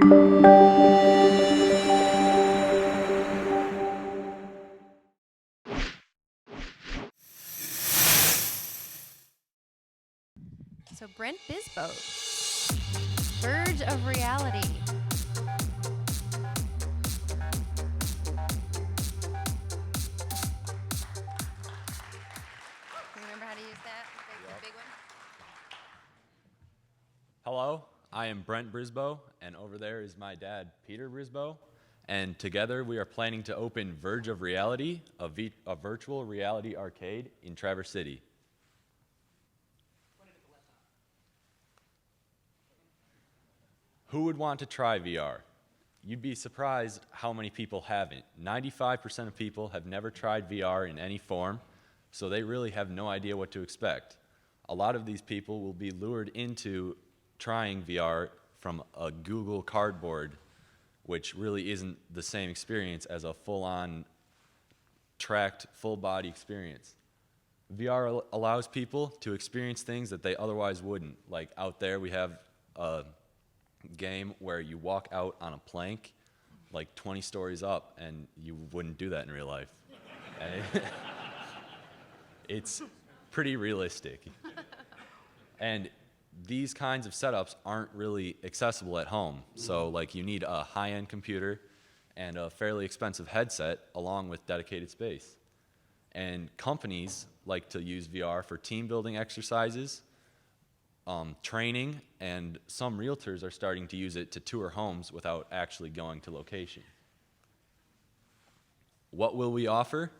So Brent Brisbois, Verge of Reality. Remember how to use that? The big one? Hello, I am Brent Brisbois, and over there is my dad, Peter Brisbois, and together we are planning to open Verge of Reality, a virtual reality arcade in Traverse City. Who would want to try VR? You'd be surprised how many people haven't. 95% of people have never tried VR in any form, so they really have no idea what to expect. A lot of these people will be lured into trying VR from a Google Cardboard, which really isn't the same experience as a full-on tracked full-body experience. VR allows people to experience things that they otherwise wouldn't. Like out there we have a game where you walk out on a plank like 20 stories up, and you wouldn't do that in real life. It's pretty realistic. And these kinds of setups aren't really accessible at home. So like you need a high-end computer and a fairly expensive headset along with dedicated space. And companies like to use VR for team building exercises, training, and some realtors are starting to use it to tour homes without actually going to location. What will we offer?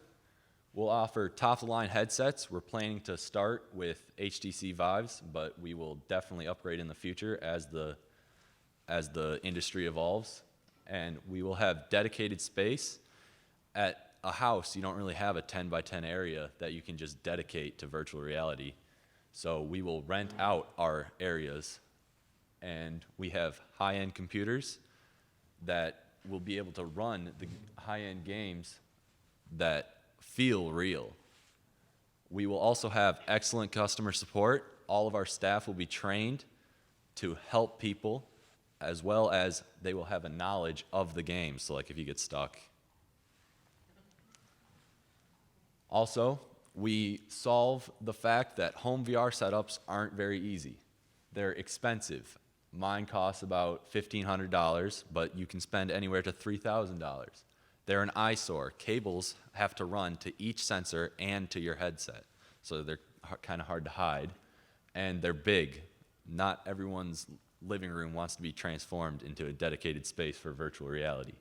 We'll offer top-of-the-line headsets. We're planning to start with HTC Vives, but we will definitely upgrade in the future as the industry evolves. And we will have dedicated space. At a house, you don't really have a 10 by 10 area that you can just dedicate to virtual reality. So we will rent out our areas, and we have high-end computers that will be able to run the high-end games that feel real. We will also have excellent customer support. All of our staff will be trained to help people, as well as they will have a knowledge of the game, so like if you get stuck. Also, we solve the fact that home VR setups aren't very easy. They're expensive. Mine costs about $1,500, but you can spend anywhere to $3,000. They're an eyesore. Cables have to run to each sensor and to your headset, so they're kind of hard to hide. And they're big. Not everyone's living room wants to be transformed into a dedicated space for virtual reality.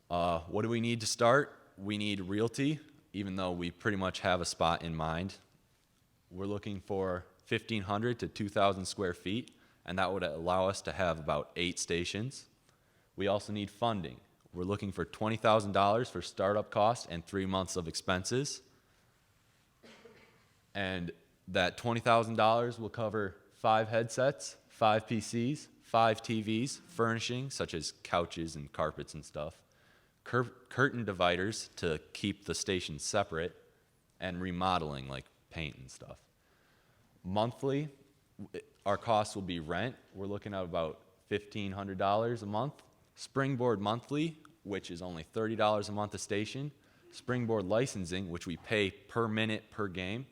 What do we need to start? We need realty, even though we pretty much have a spot in mind. We're looking for 1,500 to 2,000 square feet, and that would allow us to have about 8 stations. We also need funding. We're looking for $20,000 for startup costs and 3 months of expenses. And that $20,000 will cover 5 headsets, 5 PCs, 5 TVs, furnishing such as couches and carpets and stuff, curtain dividers to keep the stations separate, and remodeling like paint and stuff. Monthly, our costs will be rent. We're looking at about $1,500 a month. Springboard monthly, which is only $30 a month a station. Springboard licensing, which we pay per minute per game.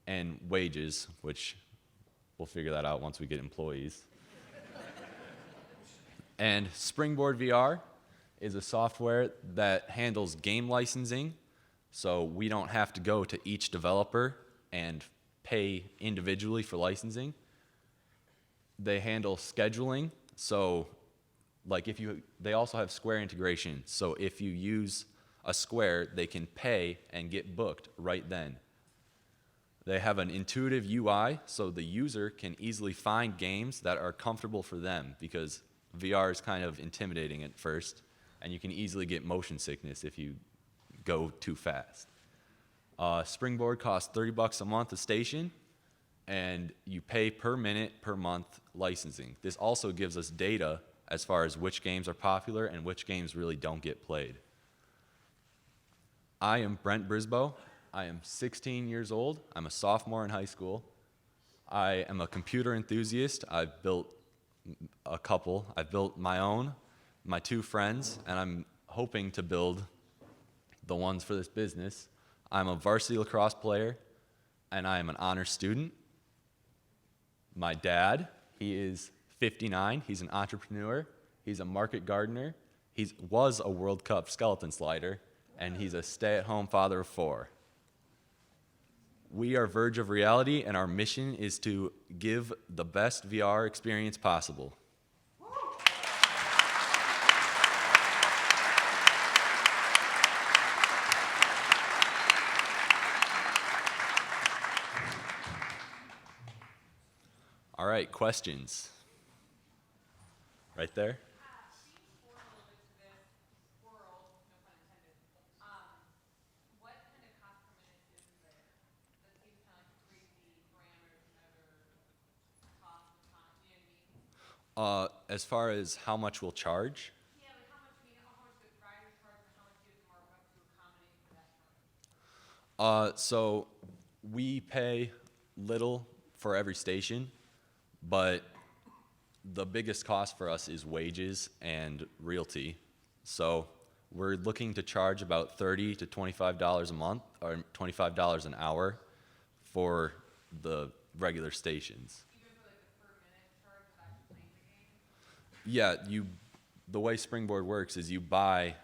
And wages, which we'll figure that out once we get employees. And Springboard VR is a software that handles game licensing, so we don't have to go to each developer and pay individually for licensing. They handle scheduling, so like they also have Square integration, so if you use a Square, they can pay and get booked right then. They have an intuitive UI, so the user can easily find games that are comfortable for them, because VR is kind of intimidating at first, and you can easily get motion sickness if you go too fast. Springboard costs $30 a month a station, and you pay per minute per month licensing. This also gives us data as far as which games are popular and which games really don't get played. I am Brent Brisbois. I am 16 years old. I'm a sophomore in high school. I am a computer enthusiast. I've built a couple. I've built my own, my two friends, and I'm hoping to build the ones for this business. I'm a varsity lacrosse player, and I am an honor student. My dad, he is 59. He's an entrepreneur. He's a market gardener. He was a World Cup skeleton slider, and he's a stay-at-home father of 4. We are Verge of Reality, and our mission is to give the best VR experience possible. All right, questions? Right there? As far as how much we'll charge? Yeah, like how much the riders charge and how much you have to mark up to accommodate for that charge? So we pay little for every station, but the biggest cost for us is wages and realty. So we're looking to charge about $30 to $25 a month, or $25 an hour for the regular stations. Yeah, the way Springboard works is you buy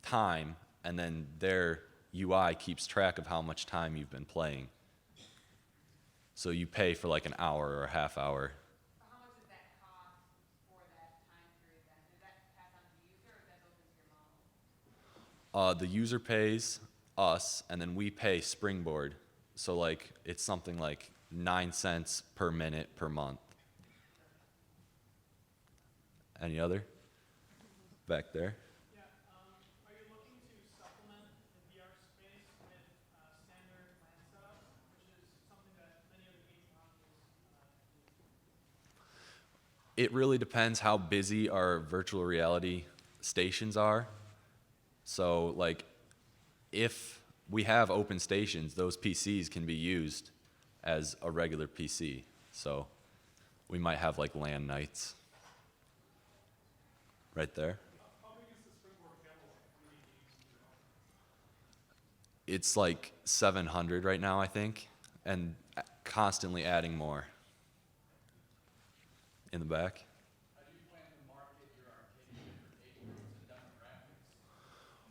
time, and then their UI keeps track of how much time you've been playing. So you pay for like an hour or a half hour. So how much does that cost for that time period then? Does that pass on to the user, or is that built into your model? The user pays us, and then we pay Springboard. So like it's something like 9 cents per minute per month. Any other? Back there. Yeah. Are you looking to supplement the VR space with standard LAN setups, which is something that many other game consoles do? It really depends how busy our virtual reality stations are. So, like, if we have open stations, those PCs can be used as a regular PC. So, we might have like LAN nights. Right there. How big is the Springboard catalog? How many games do you offer? It's like 700 right now, I think, and constantly adding more. In the back. How do you plan to market your arcade to different age groups and demographics?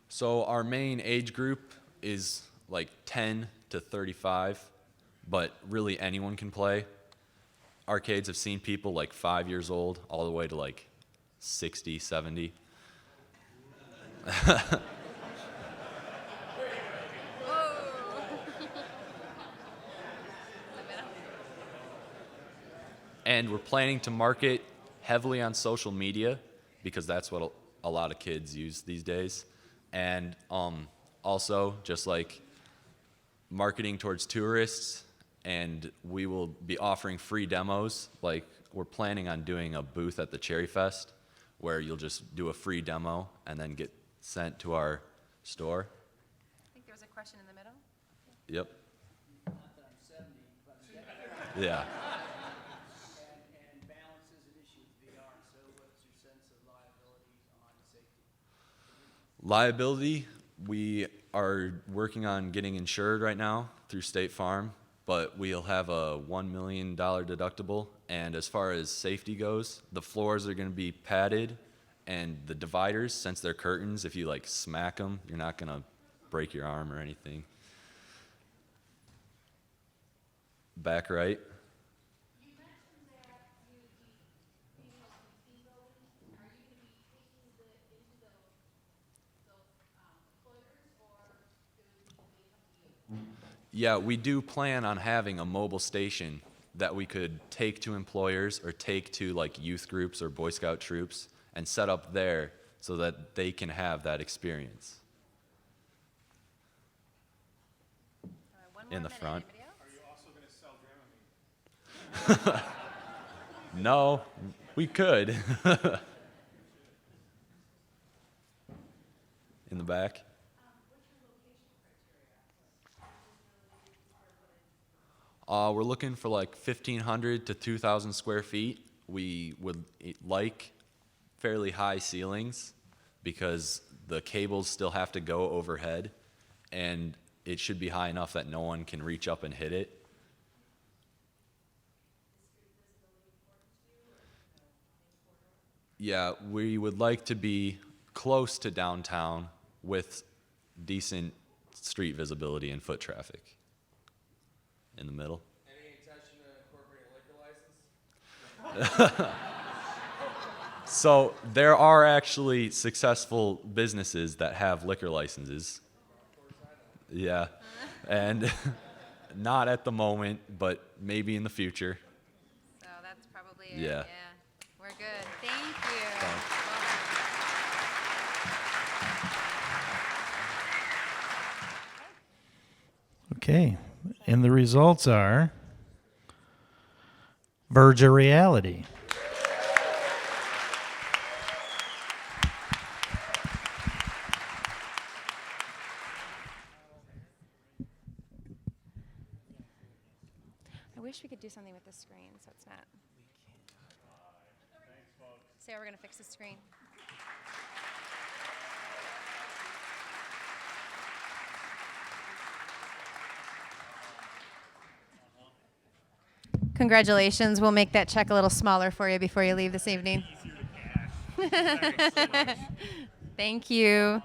So our main age group is like 10 to 35, but really anyone can play. Arcades have seen people like 5 years old all the way to like 60, 70. And we're planning to market heavily on social media because that's what a lot of kids use these days. And also just like marketing towards tourists, and we will be offering free demos. Like we're planning on doing a booth at the Cherry Fest where you'll just do a free demo and then get sent to our store. I think there was a question in the middle. Yep. Not that I'm 70, but I'm Yeah. and balance is an issue with VR. So what's your sense of liability on safety? Liability, we are working on getting insured right now through State Farm, but we'll have a $1 million deductible. And as far as safety goes, the floors are going to be padded, and the dividers, since they're curtains, if you like smack them, you're not going to break your arm or anything. Back right. You mentioned that you would be being able to see buildings. Are you going to be taking into those employers, or do they come to you? Yeah, we do plan on having a mobile station that we could take to employers or take to like youth groups or Boy Scout troops and set up there so that they can have that experience. One In more the minute. front. Anybody else? Are you also going to sell Dramamine? No, we could. In the back. We're looking for like 1,500 to 2,000 square feet we would like fairly high ceilings because the cables still have to go overhead, and it should be high enough that no one can reach up and hit it. Yeah, we would like to be close to downtown with decent street visibility and foot traffic in the middle. Any intention to incorporate a liquor license? So there are actually successful businesses that have liquor licenses. Yeah, and not at the moment, but maybe in the future. So that's probably it. Yeah. We're good. Thank you. Thanks. Okay, and the results are Verge of reality. I wish we could do something with the screen so it's not. Say we're going to fix the screen. Congratulations. We'll make that check a little smaller for you before you leave this evening. Thank you.